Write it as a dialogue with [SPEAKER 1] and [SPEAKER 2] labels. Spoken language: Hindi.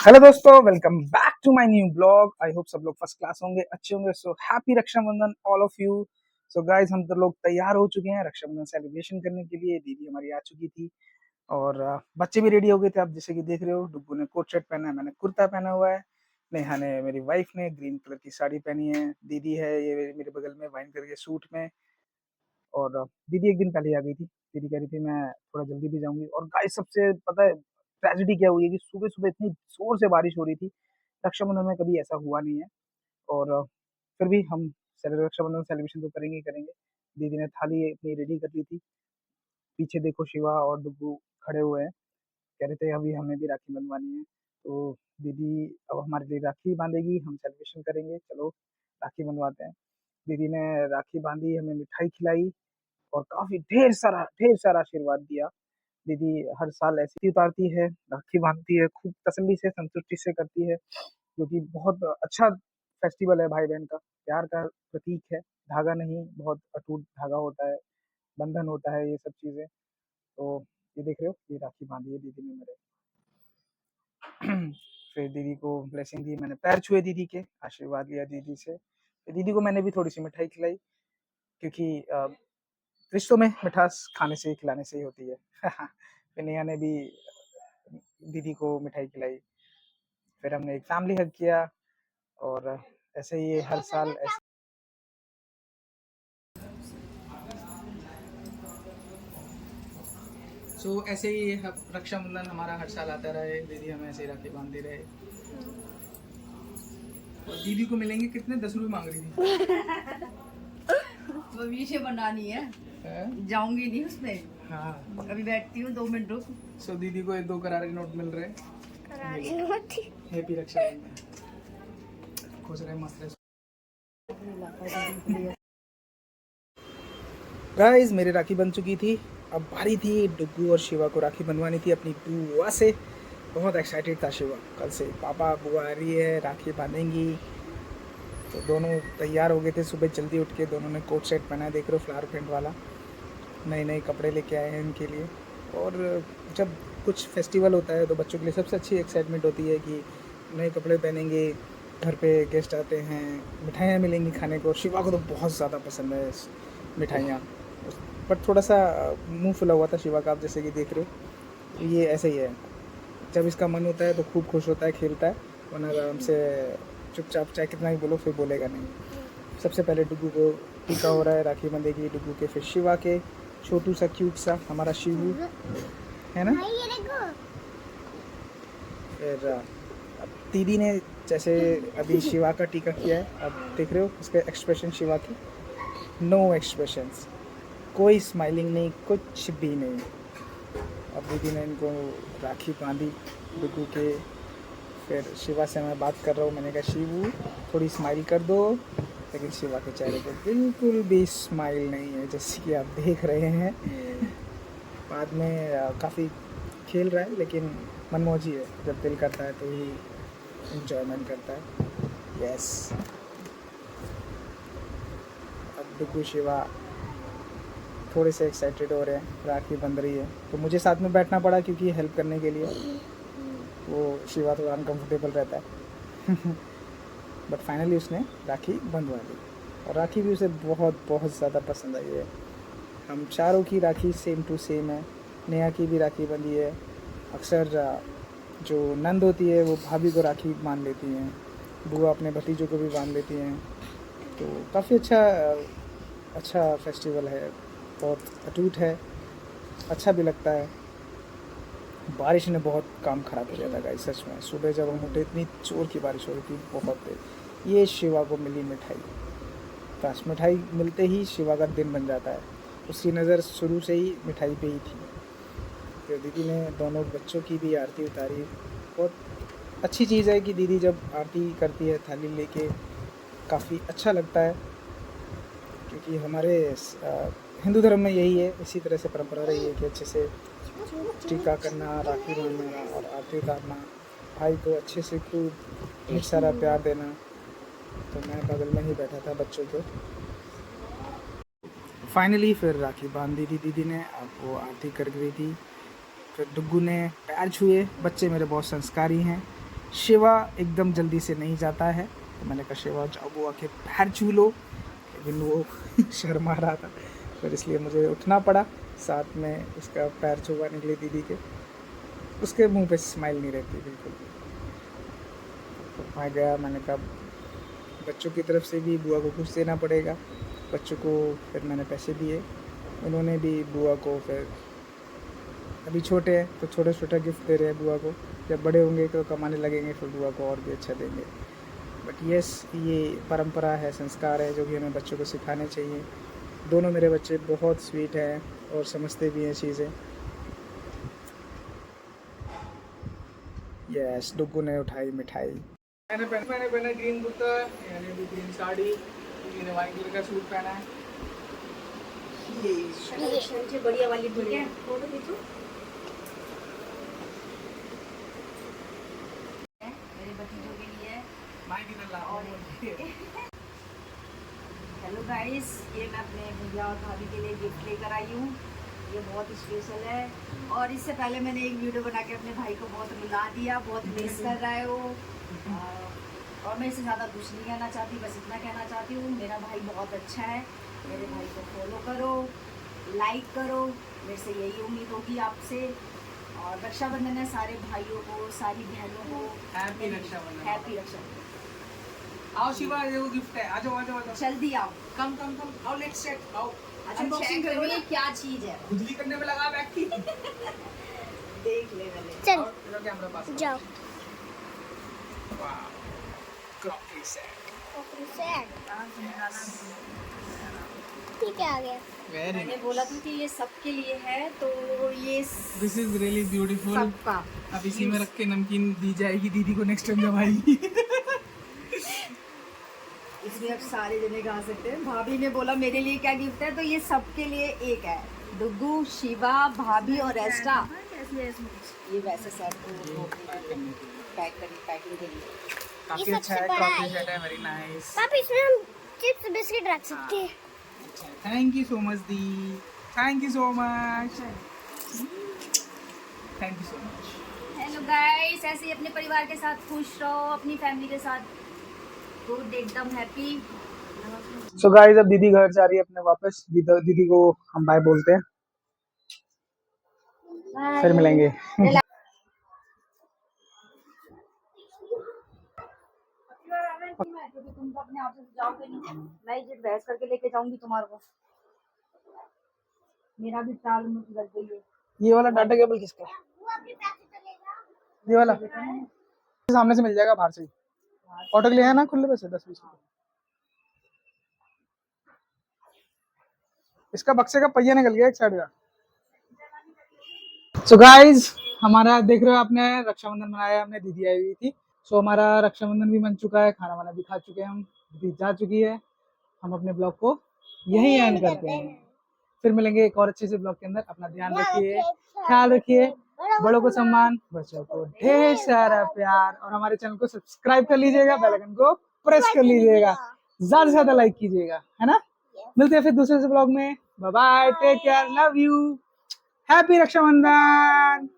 [SPEAKER 1] हेलो दोस्तों, welcome back to my new blog. I hope सब लोग फर्स्ट क्लास होंगे, अच्छे होंगे। So happy Rakshabandhan all of you. So guys, हम तो लोग तैयार हो चुके हैं रक्षाबंधन सेलिब्रेशन करने के लिए। दीदी हमारी आ चुकी थी और बच्चे भी रेडी हो गए थे। आप जैसे कि देख रहे हो, डुग्गू ने कोट शर्ट पहना है, मैंने कुर्ता पहना हुआ है। नेहा ने, मेरी वाइफ ने ग्रीन कलर की साड़ी पहनी है। दीदी है ये मेरे बगल में वाइन कलर के सूट में। और दीदी एक दिन पहले ही आ गई थी। दीदी कह रही थी मैं थोड़ा जल्दी भी जाऊंगी। और गाइस, सबसे पता है ट्रेजेडी क्या हुई है कि सुबह सुबह इतनी जोर से बारिश हो रही थी। रक्षाबंधन में कभी ऐसा हुआ नहीं है। और फिर भी हम रक्षाबंधन सेलिब्रेशन तो करेंगे ही करेंगे। दीदी ने थाली अपनी रेडी कर ली थी। पीछे देखो, शिवा और डुग्गू खड़े हुए हैं। कह रहे थे अभी हमें भी राखी बंधवानी है। तो दीदी अब हमारे लिए राखी बांधेगी, हम सेलिब्रेशन करेंगे। चलो राखी बंधवाते हैं। दीदी ने राखी बांधी, हमें मिठाई खिलाई और काफी ढेर सारा आशीर्वाद दिया। दीदी हर साल ऐसी ही उतारती है, राखी बांधती है, खूब तसल्ली से संतुष्टि से करती है। जो कि बहुत अच्छा फेस्टिवल है। भाई बहन का प्यार का प्रतीक है। धागा नहीं, बहुत अटूट धागा होता है, बंधन होता है, ये सब चीजें। तो ये देख रहे हो, ये राखी बांधी है दीदी ने मेरे। फिर दीदी को ब्लेसिंग दी, मैंने पैर छुए दीदी के, आशीर्वाद लिया दीदी से। फिर दीदी को मैंने भी थोड़ी सी मिठाई खिलाई, क्योंकि रिश्तों में मिठास खाने से खिलाने से ही होती है। फिर नेहा ने भी दीदी को मिठाई खिलाई। फिर हमने एक फैमिली हग किया। और ऐसे ही ये हर साल ऐसे ऐसे ही रक्षाबंधन हमारा हर साल आता रहे। दीदी हमें ऐसे ही राखी बांधती रहे। और दीदी को मिलेंगे कितने, 10 रुपए मांग रही थी।
[SPEAKER 2] वो वीडियो बनानी है, जाऊंगी नहीं उसमें।
[SPEAKER 1] हाँ,
[SPEAKER 2] अभी बैठती हूँ 2 मिनट रुक।
[SPEAKER 1] सो दीदी को 2 करारे नोट मिल रहे। हैप्पी रक्षाबंधन, खुश रहे, मस्त रहे। गाइस, मेरी राखी बन चुकी थी। अब बारी थी डुग्गू और शिवा को राखी बनवानी थी अपनी बुआ से। बहुत एक्साइटेड था शिवा, कल से पापा बुआ आ रही है, राखी बांधेंगी। तो दोनों तैयार हो गए थे सुबह जल्दी उठ के। दोनों ने कोट सेट पहना है, देख रहे हो, फ्लावर प्रिंट वाला। नए नए कपड़े लेके आए हैं इनके लिए। और जब कुछ फेस्टिवल होता है तो बच्चों के लिए सबसे अच्छी एक्साइटमेंट होती है कि नए कपड़े पहनेंगे, घर पे गेस्ट आते हैं, मिठाइयाँ मिलेंगी खाने को। शिवा को तो बहुत ज़्यादा पसंद है मिठाइयाँ। बट थोड़ा सा मुंह फुला हुआ था शिवा का, आप जैसे कि देख रहे हो। ये ऐसे ही है, जब इसका मन होता है तो खूब खुश होता है, खेलता है, वरना आराम से चुपचाप चाहे कितना ही बोलो फिर बोलेगा नहीं। सबसे पहले डुग्गू को टीका हो रहा है, राखी बंधेगी डुग्गू के, फिर शिवा के। छोटू सा क्यूट सा हमारा शिवू है ना। फिर अब दीदी ने जैसे अभी शिवा का टीका किया है, अब देख रहे हो उसके एक्सप्रेशन शिवा की। नो एक्सप्रेशंस, कोई स्माइलिंग नहीं, कुछ भी नहीं। अब दीदी ने इनको राखी बांधी डुग्गू के। फिर शिवा से मैं बात कर रहा हूँ, मैंने कहा शिवू थोड़ी स्माइल कर दो। लेकिन शिवा के चेहरे पे बिल्कुल भी स्माइल नहीं है, जैसे कि आप देख रहे हैं। बाद में काफ़ी खेल रहा है, लेकिन मनमौजी है। जब दिल करता है तो ही इंजॉयमेंट करता है। यस, अब डुग्गू शिवा थोड़े से एक्साइटेड हो रहे हैं, राखी बंध रही है तो मुझे साथ में बैठना पड़ा, क्योंकि हेल्प करने के लिए। वो शिवा थोड़ा अनकंफर्टेबल रहता है। बट फाइनली उसने राखी बंधवा दी। और राखी भी उसे बहुत बहुत ज़्यादा पसंद आई है। हम चारों की राखी सेम टू सेम है। नेहा की भी राखी बंधी है। अक्सर जो नंद होती है वो भाभी को राखी बांध लेती हैं, बुआ अपने भतीजों को भी बांध लेती हैं। तो काफ़ी अच्छा फेस्टिवल है, बहुत अटूट है, अच्छा भी लगता है। बारिश ने बहुत काम ख़राब कर दिया था गाइस, सच में। सुबह जब हम उठे इतनी जोर की बारिश हो रही थी, बहुत तेज। ये शिवा को मिली मिठाई, बस मिठाई मिलते ही शिवा का दिन बन जाता है। उसकी नज़र शुरू से ही मिठाई पे ही थी। फिर दीदी ने दोनों बच्चों की भी आरती उतारी। बहुत अच्छी चीज़ है कि दीदी जब आरती करती है थाली लेके, काफ़ी अच्छा लगता है। क्योंकि हमारे हिंदू धर्म में यही है, इसी तरह से परंपरा रही है कि अच्छे से टीका करना, राखी बांधना और आरती उतारना, भाई को अच्छे से खूब ढेर सारा प्यार देना। तो मैं बगल में ही बैठा था बच्चों के। फाइनली फिर राखी बांध दी थी दीदी ने, अब वो आरती कर गई थी। फिर डुग्गू ने पैर छुए। बच्चे मेरे बहुत संस्कारी हैं, शिवा एकदम जल्दी से नहीं जाता है, तो मैंने कहा शिवा जाओ बुआ के पैर छू लो, लेकिन वो शर्मा रहा था, फिर इसलिए मुझे उठना पड़ा, साथ में उसका पैर छुपाने के लिए दीदी के। उसके मुंह पे स्माइल नहीं रहती बिल्कुल। तो वहाँ गया, मैंने कहा बच्चों की तरफ से भी बुआ को कुछ देना पड़ेगा बच्चों को। फिर मैंने पैसे दिए, उन्होंने भी बुआ को, फिर अभी छोटे हैं तो छोटे छोटे गिफ्ट दे रहे हैं बुआ को, जब बड़े होंगे तो कमाने लगेंगे फिर बुआ को और भी अच्छा देंगे। बट यस, ये परंपरा है, संस्कार है जो कि हमें बच्चों को सिखाने चाहिए। दोनों मेरे बच्चे बहुत स्वीट हैं और समझते भी हैं चीज़ें। यस, डुग्गू ने उठाई मिठाई। मैंने पहना ग्रीन कुर्ता, यानी भी ग्रीन साड़ी, मैंने वाइट कलर का सूट पहना है।
[SPEAKER 2] ये बढ़िया वाली बढ़िया फोटो खींचो। मेरे बच्चों के लिए हेलो गाइस, ये मैं अपने भैया और भाभी के लिए गिफ्ट लेकर आई हूँ। ये बहुत स्पेशल है और इससे पहले मैंने एक वीडियो बना के अपने भाई को बहुत रुला दिया, बहुत मिस कर रहा है वो। और मैं इससे ज़्यादा कुछ नहीं कहना चाहती, बस इतना कहना चाहती हूँ मेरा भाई बहुत अच्छा है। मेरे भाई को फॉलो करो, लाइक करो, मेरे से यही उम्मीद होगी आपसे। और रक्षाबंधन है, सारे भाइयों को, सारी बहनों को
[SPEAKER 1] हैप्पी रक्षाबंधन।
[SPEAKER 2] हैप्पी रक्षाबंधन।
[SPEAKER 1] आओ शिवा, ये वो गिफ्ट है, आ जाओ आ जाओ आ जाओ।
[SPEAKER 2] जल्दी आओ,
[SPEAKER 1] कम कम कम, आओ लेट्स चेक, आओ।
[SPEAKER 2] अनबॉक्सिंग करो ये क्या चीज़ है,
[SPEAKER 1] खुजली करने पे लगा बैग की।
[SPEAKER 2] देख ले पहले।
[SPEAKER 3] चल
[SPEAKER 1] चलो कैमरा पास
[SPEAKER 3] जाओ।
[SPEAKER 1] वाह, क्रॉकरी सेट।
[SPEAKER 3] ठीक है, आ गया।
[SPEAKER 1] वेरी
[SPEAKER 2] मैंने बोला था कि ये सबके लिए है, तो ये
[SPEAKER 1] दिस इज रियली ब्यूटीफुल।
[SPEAKER 2] सबका।
[SPEAKER 1] अब इसी में रख के नमकीन दी जाएगी दीदी को नेक्स्ट टाइम जब आएगी।
[SPEAKER 2] इसमें अब सारे जने खा सकते हैं। भाभी ने बोला मेरे लिए क्या गिफ्ट है, तो ये सबके लिए एक है। डुग्गू, शिवा, भाभी और एस्टा। ये वैसे सेट पैकिंग के लिए
[SPEAKER 1] काफी
[SPEAKER 3] ये
[SPEAKER 1] अच्छा
[SPEAKER 3] सबसे
[SPEAKER 1] है,
[SPEAKER 3] बड़ा
[SPEAKER 1] क्रॉकरी
[SPEAKER 3] है।
[SPEAKER 1] सेट है, वेरी नाइस।
[SPEAKER 3] पापा इसमें हम चिप्स बिस्किट रख सकते हैं।
[SPEAKER 1] Thank you so much the, thank you so much, thank you so much.
[SPEAKER 2] Hello guys, ऐसे ही अपने परिवार के साथ खुश रहो, अपनी फैमिली के साथ गुड, एकदम हैप्पी।
[SPEAKER 1] सो गाइस, अब दीदी घर जा रही है अपने वापस। दीदी को हम बाय बोलते हैं, फिर मिलेंगे।
[SPEAKER 2] क्योंकि तुम तो अपने आप से जाओगे नहीं, मैं ये बहस करके लेके जाऊंगी तुम्हारे को। मेरा भी टाल मुझ लग गई है।
[SPEAKER 1] ये वाला डाटा केबल किसका है? ये वाला सामने से मिल जाएगा, बाहर से ही। ऑटो के लिए है ना, खुले पैसे 10-20 रुपए। इसका बक्से का पहिया निकल गया एक साइड का। सो गाइस, हमारा देख रहे हो आपने रक्षाबंधन मनाया, हमने दीदी आई हुई थी। सो हमारा रक्षाबंधन भी बन चुका है, खाना वाना भी खा चुके हैं हम, दीदी जा चुकी है। हम अपने ब्लॉग को यही एंड करते हैं। फिर मिलेंगे एक और अच्छे से ब्लॉग के अंदर। अपना ध्यान रखिए, ख्याल रखिए, बड़ों को सम्मान, बच्चों को ढेर सारा प्यार, और हमारे चैनल को सब्सक्राइब कर लीजिएगा, बेल आइकन को प्रेस कर लीजिएगा, ज्यादा से ज्यादा लाइक कीजिएगा, है ना। मिलते हैं फिर दूसरे से ब्लॉग में। Bye bye, take care, love you, happy Rakshabandhan.